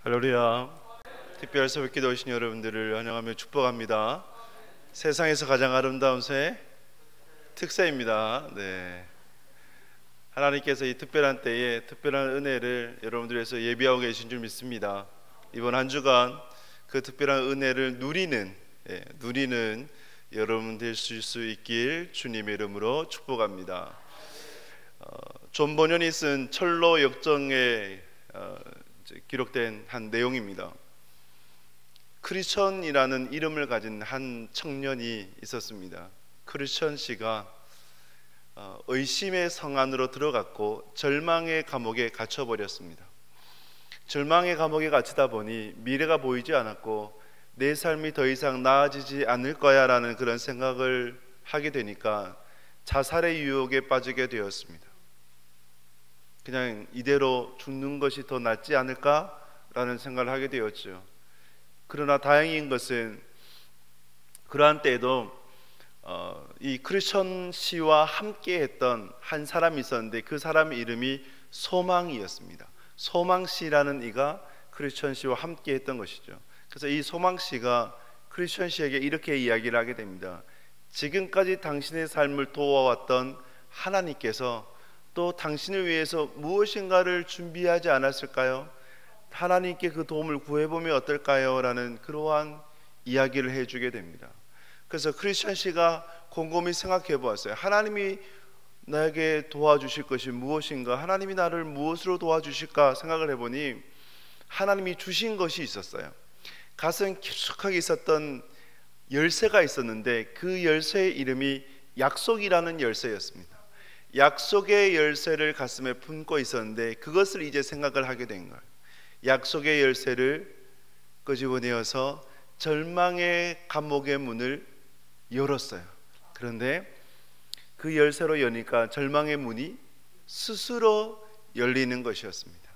할렐루야. 특별 새벽 기도 오신 여러분들을 환영하며 축복합니다. 세상에서 가장 아름다운 새 특새입니다. 네. 하나님께서 이 특별한 때에 특별한 은혜를 여러분들에서 예비하고 계신 줄 믿습니다. 이번 한 주간 그 특별한 은혜를 누리는 여러분 되실 수 있길 주님의 이름으로 축복합니다. 존 버년이 쓴 철로 역정에 기록된 한 내용입니다. 크리스천이라는 이름을 가진 한 청년이 있었습니다. 크리스천 씨가 의심의 성 안으로 들어갔고 절망의 감옥에 갇혀버렸습니다. 절망의 감옥에 갇히다 보니 미래가 보이지 않았고 내 삶이 더 이상 나아지지 않을 거야 라는 그런 생각을 하게 되니까 자살의 유혹에 빠지게 되었습니다. 그냥 이대로 죽는 것이 더 낫지 않을까라는 생각을 하게 되었죠. 그러나 다행인 것은 그러한 때에도 이 크리스천 씨와 함께 했던 한 사람이 있었는데 그 사람의 이름이 소망이었습니다. 소망 씨라는 이가 크리스천 씨와 함께 했던 것이죠. 그래서 이 소망 씨가 크리스천 씨에게 이렇게 이야기를 하게 됩니다. 지금까지 당신의 삶을 도와왔던 하나님께서 또 당신을 위해서 무엇인가를 준비하지 않았을까요? 하나님께 그 도움을 구해보면 어떨까요? 라는 그러한 이야기를 해주게 됩니다. 그래서 크리스천 씨가 곰곰이 생각해 보았어요. 하나님이 나에게 도와주실 것이 무엇인가? 하나님이 나를 무엇으로 도와주실까? 생각을 해보니 하나님이 주신 것이 있었어요. 가슴 깊숙하게 있었던 열쇠가 있었는데 그 열쇠의 이름이 약속이라는 열쇠였습니다. 약속의 열쇠를 가슴에 품고 있었는데 그것을 이제 생각을 하게 된 거예요. 약속의 열쇠를 끄집어내어서 절망의 감옥의 문을 열었어요. 그런데 그 열쇠로 여니까 절망의 문이 스스로 열리는 것이었습니다.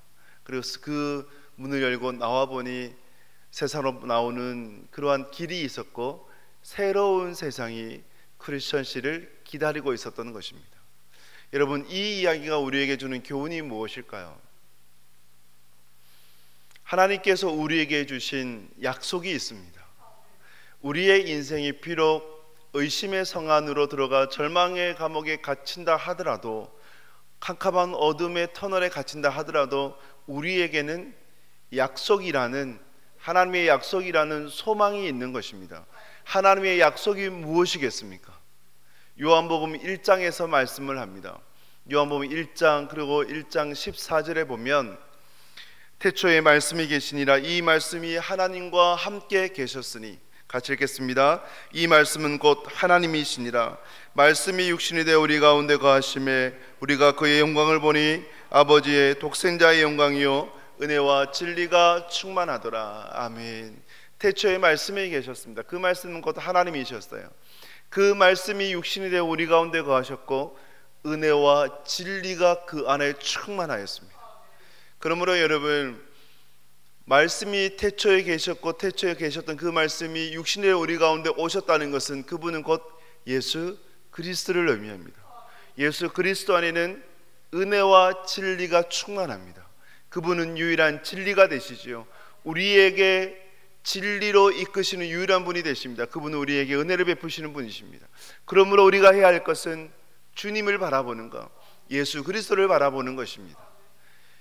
그리고 그 문을 열고 나와보니 세상으로 나오는 그러한 길이 있었고 새로운 세상이 크리스천 씨를 기다리고 있었던 것입니다. 여러분, 이 이야기가 우리에게 주는 교훈이 무엇일까요? 하나님께서 우리에게 주신 약속이 있습니다. 우리의 인생이 비록 의심의 성 안으로 들어가 절망의 감옥에 갇힌다 하더라도, 캄캄한 어둠의 터널에 갇힌다 하더라도 우리에게는 약속이라는, 하나님의 약속이라는 소망이 있는 것입니다. 하나님의 약속이 무엇이겠습니까? 요한복음 1장에서 말씀을 합니다. 요한복음 1장 그리고 1장 14절에 보면 태초에 말씀이 계시니라 이 말씀이 하나님과 함께 계셨으니, 같이 읽겠습니다. 이 말씀은 곧 하나님이시니라. 말씀이 육신이 되어 우리 가운데 거하심에 우리가 그의 영광을 보니 아버지의 독생자의 영광이요 은혜와 진리가 충만하더라. 아멘. 태초에 말씀이 계셨습니다. 그 말씀은 곧 하나님이셨어요. 그 말씀이 육신이 되어 우리 가운데 거하셨고 은혜와 진리가 그 안에 충만하였습니다. 그러므로 여러분, 말씀이 태초에 계셨고 태초에 계셨던 그 말씀이 육신이 되어 우리 가운데 오셨다는 것은 그분은 곧 예수 그리스도를 의미합니다. 예수 그리스도 안에는 은혜와 진리가 충만합니다. 그분은 유일한 진리가 되시지요. 우리에게 진리로 이끄시는 유일한 분이 되십니다. 그분은 우리에게 은혜를 베푸시는 분이십니다. 그러므로 우리가 해야 할 것은 주님을 바라보는 것, 예수 그리스도를 바라보는 것입니다.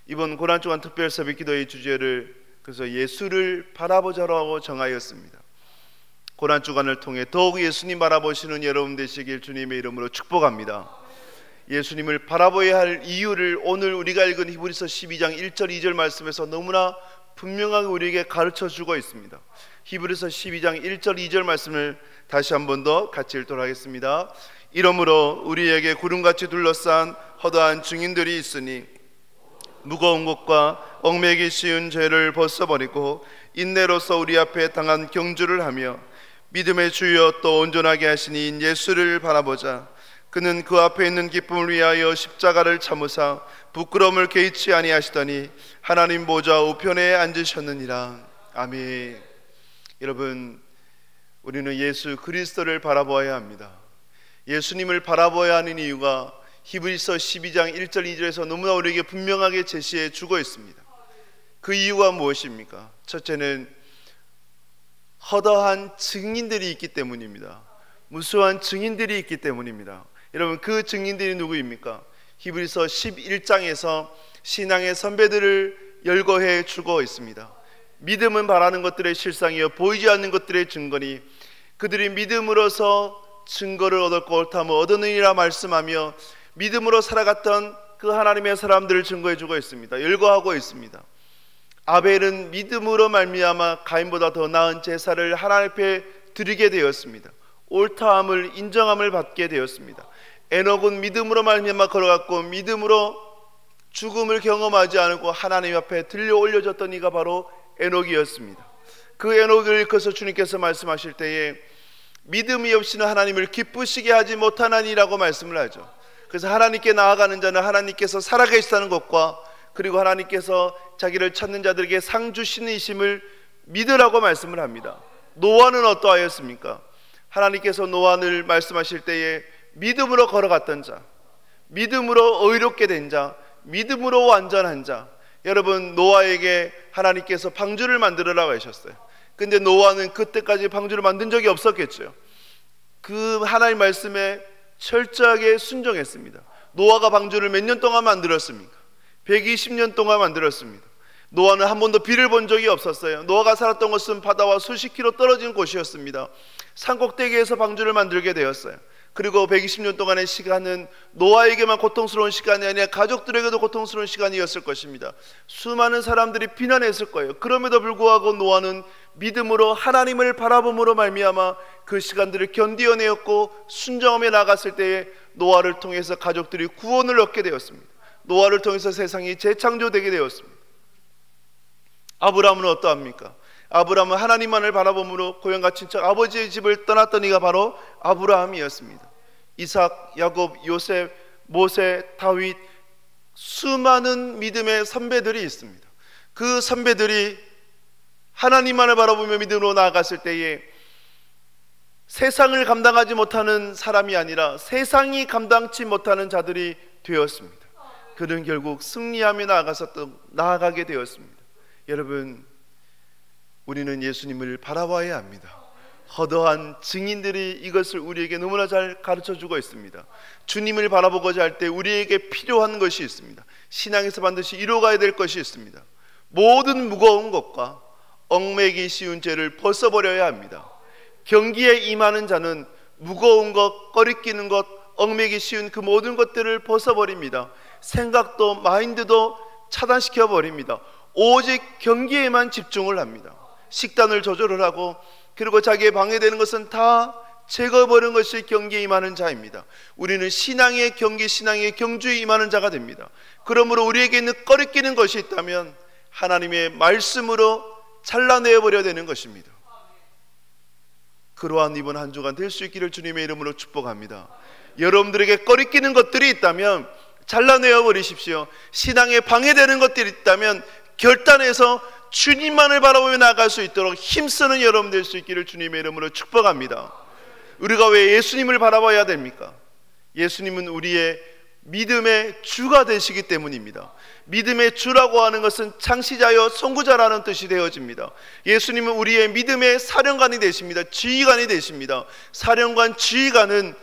이번 고난주간 특별 새벽 기도의 주제를 그래서 예수를 바라보자라고 정하였습니다. 고난주간을 통해 더욱 예수님 바라보시는 여러분 되시길 주님의 이름으로 축복합니다. 예수님을 바라보아야 할 이유를 오늘 우리가 읽은 히브리서 12장 1절 2절 말씀에서 너무나 분명하게 우리에게 가르쳐주고 있습니다. 히브리서 12장 1절 2절 말씀을 다시 한 번 더 같이 읽도록 하겠습니다. 이러므로 우리에게 구름같이 둘러싼 허다한 증인들이 있으니 무거운 것과 얽매기 쉬운 죄를 벗어버리고 인내로서 우리 앞에 당한 경주를 하며 믿음의 주여 또 온전하게 하시니 예수를 바라보자. 그는 그 앞에 있는 기쁨을 위하여 십자가를 참으사 부끄러움을 개의치 아니하시더니 하나님 보좌 우편에 앉으셨느니라. 아멘. 여러분, 우리는 예수 그리스도를 바라보아야 합니다. 예수님을 바라보아야 하는 이유가 히브리서 12장 1절 2절에서 너무나 우리에게 분명하게 제시해 주고 있습니다. 그 이유가 무엇입니까? 첫째는 허다한 증인들이 있기 때문입니다. 무수한 증인들이 있기 때문입니다. 여러분, 그 증인들이 누구입니까? 히브리서 11장에서 신앙의 선배들을 열거해 주고 있습니다. 믿음은 바라는 것들의 실상이요 보이지 않는 것들의 증거니 그들이 믿음으로서 증거를 얻었고 옳다함을 얻었느니라 말씀하며 믿음으로 살아갔던 그 하나님의 사람들을 증거해 주고 있습니다. 열거하고 있습니다. 아벨은 믿음으로 말미암아 가인보다 더 나은 제사를 하나님 앞에 드리게 되었습니다. 옳다함을 인정함을 받게 되었습니다. 에녹은 믿음으로 말미암아 걸어갔고 믿음으로 죽음을 경험하지 않고 하나님 앞에 들려 올려졌던 이가 바로 에녹이었습니다. 그 에녹을 일컬어서 주님께서 말씀하실 때에 믿음이 없이는 하나님을 기쁘시게 하지 못하나니라고 말씀을 하죠. 그래서 하나님께 나아가는 자는 하나님께서 살아계시다는 것과 그리고 하나님께서 자기를 찾는 자들에게 상 주시는 이심을 믿으라고 말씀을 합니다. 노아는 어떠하였습니까? 하나님께서 노아를 말씀하실 때에 믿음으로 걸어갔던 자, 믿음으로 의롭게 된 자, 믿음으로 완전한 자. 여러분, 노아에게 하나님께서 방주를 만들으라고 하셨어요. 근데 노아는 그때까지 방주를 만든 적이 없었겠죠. 그 하나님 말씀에 철저하게 순종했습니다. 노아가 방주를 몇 년 동안 만들었습니까? 120년 동안 만들었습니다. 노아는 한 번도 비를 본 적이 없었어요. 노아가 살았던 곳은 바다와 수십 킬로 떨어진 곳이었습니다. 산꼭대기에서 방주를 만들게 되었어요. 그리고 120년 동안의 시간은 노아에게만 고통스러운 시간이 아니라 가족들에게도 고통스러운 시간이었을 것입니다. 수많은 사람들이 비난했을 거예요. 그럼에도 불구하고 노아는 믿음으로 하나님을 바라봄으로 말미암아 그 시간들을 견디어내었고 순종하며 나갔을 때에 노아를 통해서 가족들이 구원을 얻게 되었습니다. 노아를 통해서 세상이 재창조되게 되었습니다. 아브라함은 어떠합니까? 아브라함은 하나님만을 바라봄으로 고향과 친척 아버지의 집을 떠났던 이가 바로 아브라함이었습니다. 이삭, 야곱, 요셉, 모세, 다윗, 수많은 믿음의 선배들이 있습니다. 그 선배들이 하나님만을 바라보며 믿음으로 나아갔을 때에 세상을 감당하지 못하는 사람이 아니라 세상이 감당치 못하는 자들이 되었습니다. 그는 결국 승리하며 나아가게 되었습니다. 여러분, 우리는 예수님을 바라봐야 합니다. 허다한 증인들이 이것을 우리에게 너무나 잘 가르쳐주고 있습니다. 주님을 바라보고자 할 때 우리에게 필요한 것이 있습니다. 신앙에서 반드시 이루어가야 될 것이 있습니다. 모든 무거운 것과 얽매기 쉬운 죄를 벗어버려야 합니다. 경기에 임하는 자는 무거운 것, 꺼리끼는 것, 얽매기 쉬운 그 모든 것들을 벗어버립니다. 생각도 마인드도 차단시켜 버립니다. 오직 경기에만 집중을 합니다. 식단을 조절을 하고 그리고 자기의 방해되는 것은 다 제거해버리는 것이 경기에 임하는 자입니다. 우리는 신앙의 경기, 신앙의 경주에 임하는 자가 됩니다. 그러므로 우리에게 있는 꺼리끼는 것이 있다면 하나님의 말씀으로 잘라내버려야 되는 것입니다. 그러한 이번 한 주간 될 수 있기를 주님의 이름으로 축복합니다. 여러분들에게 꺼리끼는 것들이 있다면 잘라내어 버리십시오. 신앙에 방해되는 것들이 있다면 결단해서 주님만을 바라보며 나아갈 수 있도록 힘쓰는 여러분 될 수 있기를 주님의 이름으로 축복합니다. 우리가 왜 예수님을 바라봐야 됩니까? 예수님은 우리의 믿음의 주가 되시기 때문입니다. 믿음의 주라고 하는 것은 창시자여 선구자라는 뜻이 되어집니다. 예수님은 우리의 믿음의 사령관이 되십니다. 지휘관이 되십니다. 사령관, 지휘관은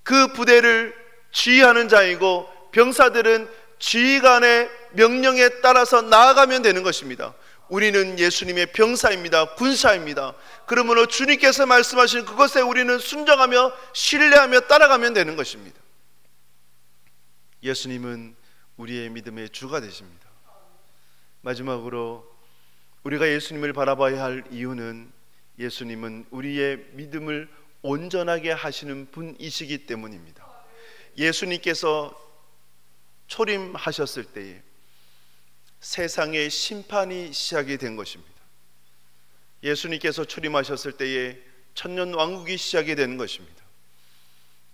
그 부대를 지휘하는 자이고 병사들은 지휘관의 명령에 따라서 나아가면 되는 것입니다. 우리는 예수님의 병사입니다. 군사입니다. 그러므로 주님께서 말씀하신 그것에 우리는 순종하며 신뢰하며 따라가면 되는 것입니다. 예수님은 우리의 믿음의 주가 되십니다. 마지막으로 우리가 예수님을 바라봐야 할 이유는 예수님은 우리의 믿음을 온전하게 하시는 분이시기 때문입니다. 예수님께서 초림하셨을 때에 세상의 심판이 시작이 된 것입니다. 예수님께서 초림하셨을 때에 천년왕국이 시작이 되는 것입니다.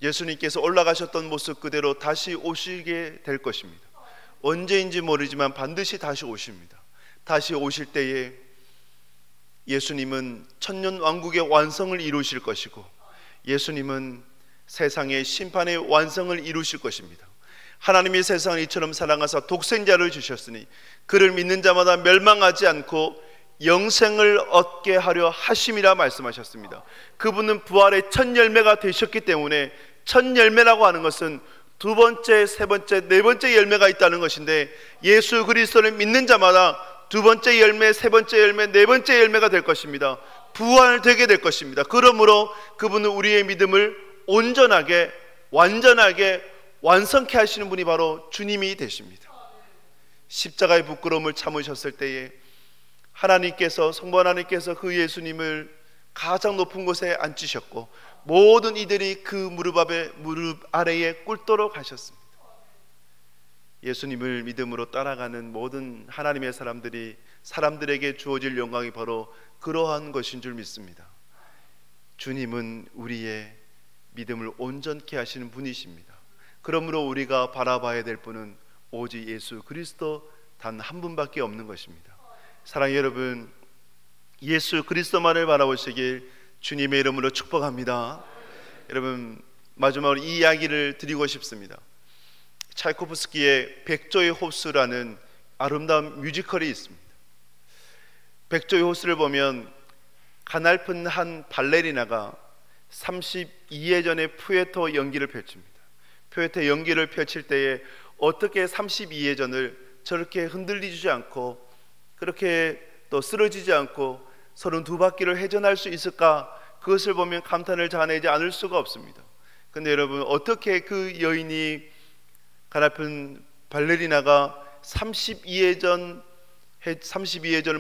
예수님께서 올라가셨던 모습 그대로 다시 오시게 될 것입니다. 언제인지 모르지만 반드시 다시 오십니다. 다시 오실 때에 예수님은 천년왕국의 완성을 이루실 것이고 예수님은 세상의 심판의 완성을 이루실 것입니다. 하나님이 세상을 이처럼 사랑하사 독생자를 주셨으니 그를 믿는 자마다 멸망하지 않고 영생을 얻게 하려 하심이라 말씀하셨습니다. 그분은 부활의 첫 열매가 되셨기 때문에, 첫 열매라고 하는 것은 두 번째, 세 번째, 네 번째 열매가 있다는 것인데, 예수 그리스도를 믿는 자마다 두 번째 열매, 세 번째 열매, 네 번째 열매가 될 것입니다. 부활되게 될 것입니다. 그러므로 그분은 우리의 믿음을 온전하게, 완전하게 완성케 하시는 분이 바로 주님이 되십니다. 십자가의 부끄러움을 참으셨을 때에 하나님께서, 성부 하나님께서 그 예수님을 가장 높은 곳에 앉히셨고 모든 이들이 그 무릎 아래에 꿇도록 하셨습니다. 예수님을 믿음으로 따라가는 모든 하나님의 사람들에게 주어질 영광이 바로 그러한 것인 줄 믿습니다. 주님은 우리의 믿음을 온전케 하시는 분이십니다. 그러므로 우리가 바라봐야 될 분은 오직 예수 그리스도 단 한 분밖에 없는 것입니다. 사랑하는 여러분, 예수 그리스도만을 바라보시길 주님의 이름으로 축복합니다. 여러분, 마지막으로 이 이야기를 드리고 싶습니다. 차이코프스키의 백조의 호수라는 아름다운 뮤지컬이 있습니다. 백조의 호수를 보면 가냘픈 한 발레리나가 32회전의 푸에토 연기를 펼칩니다. 푸에토 연기를 펼칠 때에 어떻게 32회전을 저렇게 흔들리지 않고 그렇게 또 쓰러지지 않고 32바퀴를 회전할 수 있을까? 그것을 보면 감탄을 자아내지 않을 수가 없습니다. 근데 여러분, 어떻게 그 여인이, 가냘픈 발레리나가 32회전을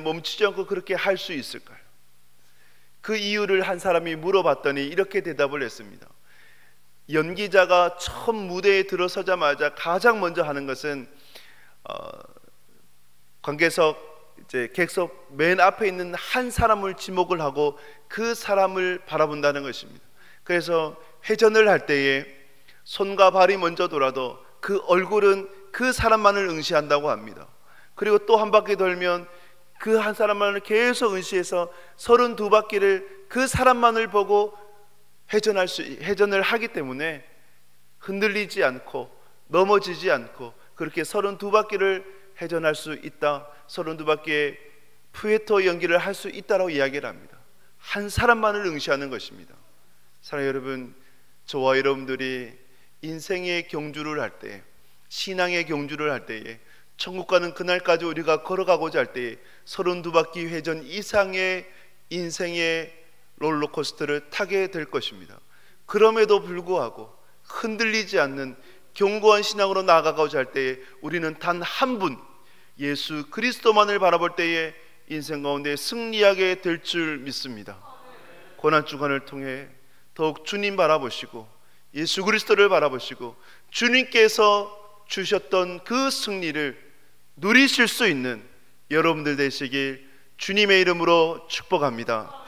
멈추지 않고 그렇게 할 수 있을까요? 그 이유를 한 사람이 물어봤더니 이렇게 대답을 했습니다. 연기자가 처음 무대에 들어서자마자 가장 먼저 하는 것은 관객석, 객석 맨 앞에 있는 한 사람을 지목을 하고 그 사람을 바라본다는 것입니다. 그래서 회전을 할 때에 손과 발이 먼저 돌아도 그 얼굴은 그 사람만을 응시한다고 합니다. 그리고 또 한 바퀴 돌면 그 한 사람만을 계속 응시해서 32바퀴를 그 사람만을 보고 회전을 하기 때문에 흔들리지 않고 넘어지지 않고 그렇게 32바퀴를 회전할 수 있다, 32바퀴의 푸에토 연기를 할 수 있다라고 이야기를 합니다. 한 사람만을 응시하는 것입니다. 사랑하는 여러분, 저와 여러분들이 인생의 경주를 할 때, 신앙의 경주를 할 때에, 천국 가는 그날까지 우리가 걸어가고자 할 때에 32바퀴 회전 이상의 인생의 롤러코스터를 타게 될 것입니다. 그럼에도 불구하고 흔들리지 않는 견고한 신앙으로 나아가고자 할 때에 우리는 단 한 분, 예수 그리스도만을 바라볼 때에 인생 가운데 승리하게 될 줄 믿습니다. 고난주간을 통해 더욱 주님 바라보시고 예수 그리스도를 바라보시고 주님께서 주셨던 그 승리를 누리실 수 있는 여러분들 되시길 주님의 이름으로 축복합니다.